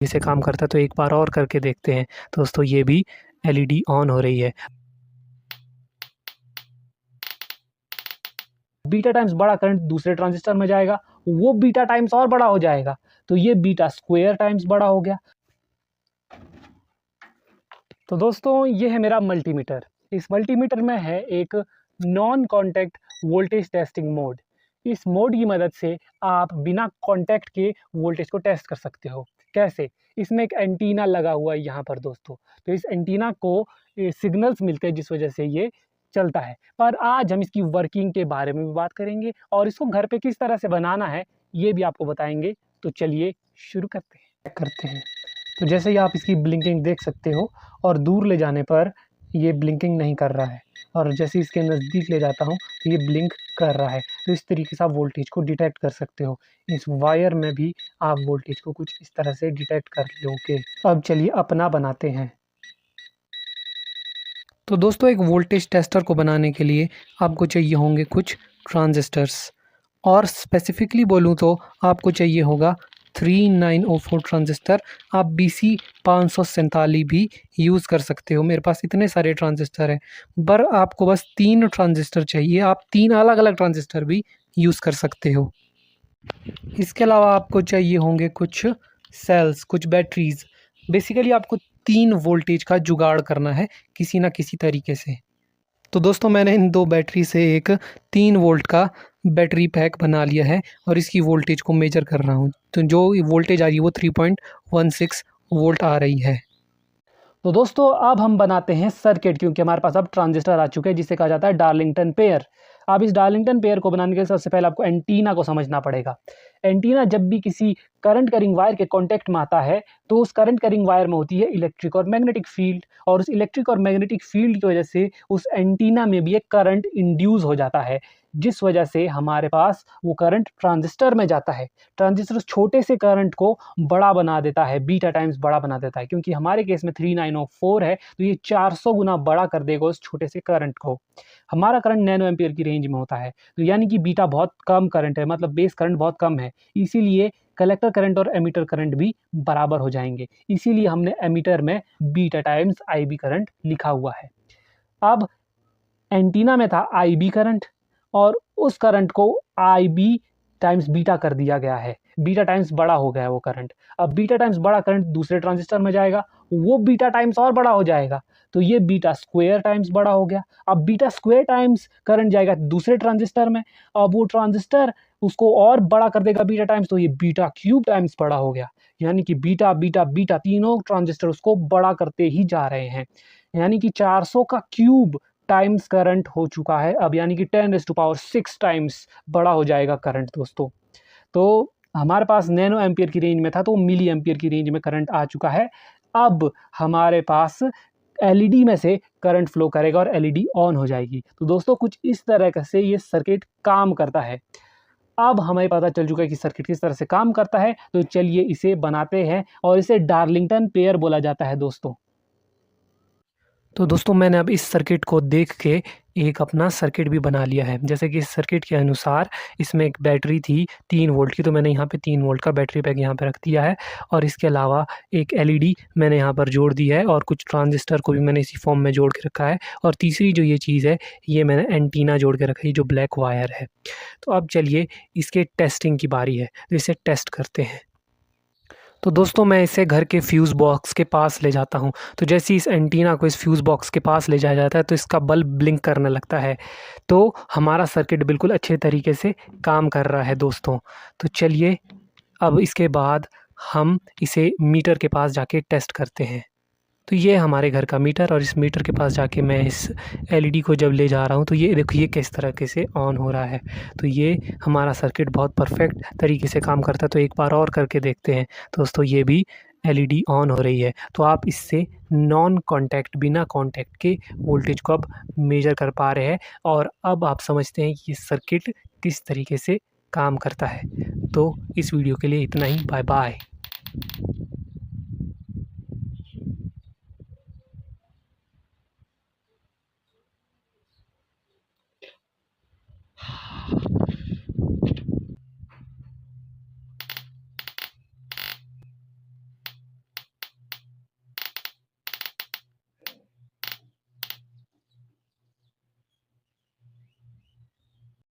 इसे काम करता है, तो एक बार और करके देखते हैं। दोस्तों ये भी एलईडी ऑन हो रही है। बीटा टाइम्स बड़ा करंट दूसरे ट्रांजिस्टर में जाएगा, वो बीटा टाइम्स और बड़ा हो जाएगा, तो ये बीटा स्क्वायर टाइम्स बड़ा हो गया। तो दोस्तों ये है मेरा मल्टीमीटर। इस मल्टीमीटर में है एक non contact voltage testing mode. इस मोड की मदद से आप बिना कॉन्टैक्ट के वोल्टेज को टेस्ट कर सकते हो। कैसे? इसमें एक एंटीना लगा हुआ है यहाँ पर दोस्तों, तो इस एंटीना को सिग्नल्स मिलते हैं जिस वजह से ये चलता है। पर आज हम इसकी वर्किंग के बारे में भी बात करेंगे और इसको घर पे किस तरह से बनाना है ये भी आपको बताएंगे। तो चलिए शुरू करते हैं। तो जैसे ही आप इसकी ब्लिंकिंग देख सकते हो और दूर ले जाने पर ये ब्लिंकिंग नहीं कर रहा है, और जैसे इसके नज़दीक ले जाता हूँ तो ये ब्लिंक कर रहा है। तो इस तरीके से आप वोल्टेज को डिटेक्ट कर सकते हो। इस वायर में भी आप वोल्टेज को कुछ इस तरह से डिटेक्ट कर लोगे। अब चलिए अपना बनाते हैं। तो दोस्तों एक वोल्टेज टेस्टर को बनाने के लिए आपको चाहिए होंगे कुछ ट्रांजिस्टर्स, और स्पेसिफिकली बोलूँ तो आपको चाहिए होगा 3904 ट्रांजिस्टर। आप BC 547 भी यूज़ कर सकते हो। मेरे पास इतने सारे ट्रांजिस्टर हैं, पर आपको बस 3 ट्रांजिस्टर चाहिए। आप 3 अलग-अलग ट्रांजिस्टर भी यूज़ कर सकते हो। इसके अलावा आपको चाहिए होंगे कुछ सेल्स, कुछ बैटरीज़। बेसिकली आपको 3 वोल्टेज का जुगाड़ करना है किसी न किसी तरीके से। तो दोस्तों मैंने इन 2 बैटरी से एक 3 वोल्ट का बैटरी पैक बना लिया है और इसकी वोल्टेज को मेजर कर रहा हूँ। तो जो वोल्टेज आ रही है वो 3.16 वोल्ट आ रही है। तो दोस्तों अब हम बनाते हैं सर्किट, क्योंकि हमारे पास अब ट्रांजिस्टर आ चुके हैं जिसे कहा जाता है डार्लिंगटन पेयर। अब इस डार्लिंगटन पेयर को बनाने के लिए सबसे पहले आपको एंटीना को समझना पड़ेगा। एंटीना जब भी किसी करंट कैरिंग वायर के कांटेक्ट में आता है तो उस करंट कैरिंग वायर में होती है इलेक्ट्रिक और मैग्नेटिक फील्ड, और उस इलेक्ट्रिक और मैग्नेटिक फील्ड की वजह से उस एंटीना में भी एक करंट इंड्यूस हो जाता है, जिस वजह से हमारे पास वो करंट ट्रांजिस्टर में जाता है। ट्रांजिस्टर उस छोटे से करंट को बड़ा बना देता है, बीटा टाइम्स बड़ा बना देता है। क्योंकि हमारे केस में 3904 है तो ये 400 गुना बड़ा कर देगा उस छोटे से करंट को। हमारा करंट नैनो एम्पियर की रेंज में होता है, तो यानी कि बीटा बहुत कम करंट है, मतलब बेस करंट बहुत कम है। इसीलिए कलेक्टर करंट और एमीटर करंट भी बराबर हो जाएंगे। इसीलिए हमने एमीटर में बीटा टाइम्स IB करंट लिखा हुआ है। अब एंटीना में था IB करंट और उस करंट को IB टाइम्स बीटा कर दिया गया है, बीटा टाइम्स बड़ा हो गया है वो करंट। अब बीटा टाइम्स बड़ा करंट दूसरे ट्रांजिस्टर में जाएगा, वो बीटा टाइम्स और बड़ा हो जाएगा, तो ये बीटा स्क्वायर टाइम्स बड़ा हो गया। अब बीटा स्क्वायर टाइम्स करंट जाएगा दूसरे ट्रांजिस्टर में, अब वो ट्रांजिस्टर उसको और बड़ा कर देगा बीटा टाइम्स, तो ये बीटा क्यूब टाइम्स बड़ा हो गया। यानी कि बीटा बीटा बीटा तीनों ट्रांजिस्टर उसको बड़ा करते ही जा रहे हैं। यानी कि 400 का क्यूब टाइम्स करंट हो चुका है अब, यानी कि 10⁶ टाइम्स बड़ा हो जाएगा करंट दोस्तों। तो हमारे पास नैनो एम्पियर की रेंज में था तो मिली एम्पियर की रेंज में करंट आ चुका है। अब हमारे पास एलईडी में से करंट फ्लो करेगा और एलईडी ऑन हो जाएगी। तो दोस्तों कुछ इस तरह से ये सर्किट काम करता है। अब हमें पता चल चुका है कि सर्किट किस तरह से काम करता है, तो चलिए इसे बनाते हैं, और इसे डार्लिंगटन पेयर बोला जाता है दोस्तों। तो दोस्तों मैंने अब इस सर्किट को देख के एक अपना सर्किट भी बना लिया है। जैसे कि इस सर्किट के अनुसार इसमें एक बैटरी थी 3 वोल्ट की, तो मैंने यहाँ पे 3 वोल्ट का बैटरी पैक यहाँ पे रख दिया है, और इसके अलावा एक एलईडी मैंने यहाँ पर जोड़ दी है, और कुछ ट्रांजिस्टर को भी मैंने इसी फॉर्म में जोड़ के रखा है। और तीसरी जो ये चीज़ है ये मैंने एंटीना जोड़ के रखा है, जो ब्लैक वायर है। तो अब चलिए इसके टेस्टिंग की बारी है, तो इसे टेस्ट करते हैं। तो दोस्तों मैं इसे घर के फ्यूज़ बॉक्स के पास ले जाता हूँ। तो जैसे ही इस एंटीना को इस फ्यूज़ बॉक्स के पास ले जाया जाता है तो इसका बल्ब ब्लिंक करने लगता है। तो हमारा सर्किट बिल्कुल अच्छे तरीके से काम कर रहा है दोस्तों। तो चलिए अब इसके बाद हम इसे मीटर के पास जाके टेस्ट करते हैं। तो ये हमारे घर का मीटर, और इस मीटर के पास जाके मैं इस एलईडी को जब ले जा रहा हूँ तो ये देखो ये किस तरीके से ऑन हो रहा है। तो ये हमारा सर्किट बहुत परफेक्ट तरीके से काम करता है। तो एक बार और करके देखते हैं। दोस्तों ये भी एलईडी ऑन हो रही है। तो आप इससे नॉन कॉन्टैक्ट, बिना कॉन्टैक्ट के वोल्टेज को अब मेजर कर पा रहे हैं, और अब आप समझते हैं कि ये सर्किट किस तरीके से काम करता है। तो इस वीडियो के लिए इतना ही। Bye bye.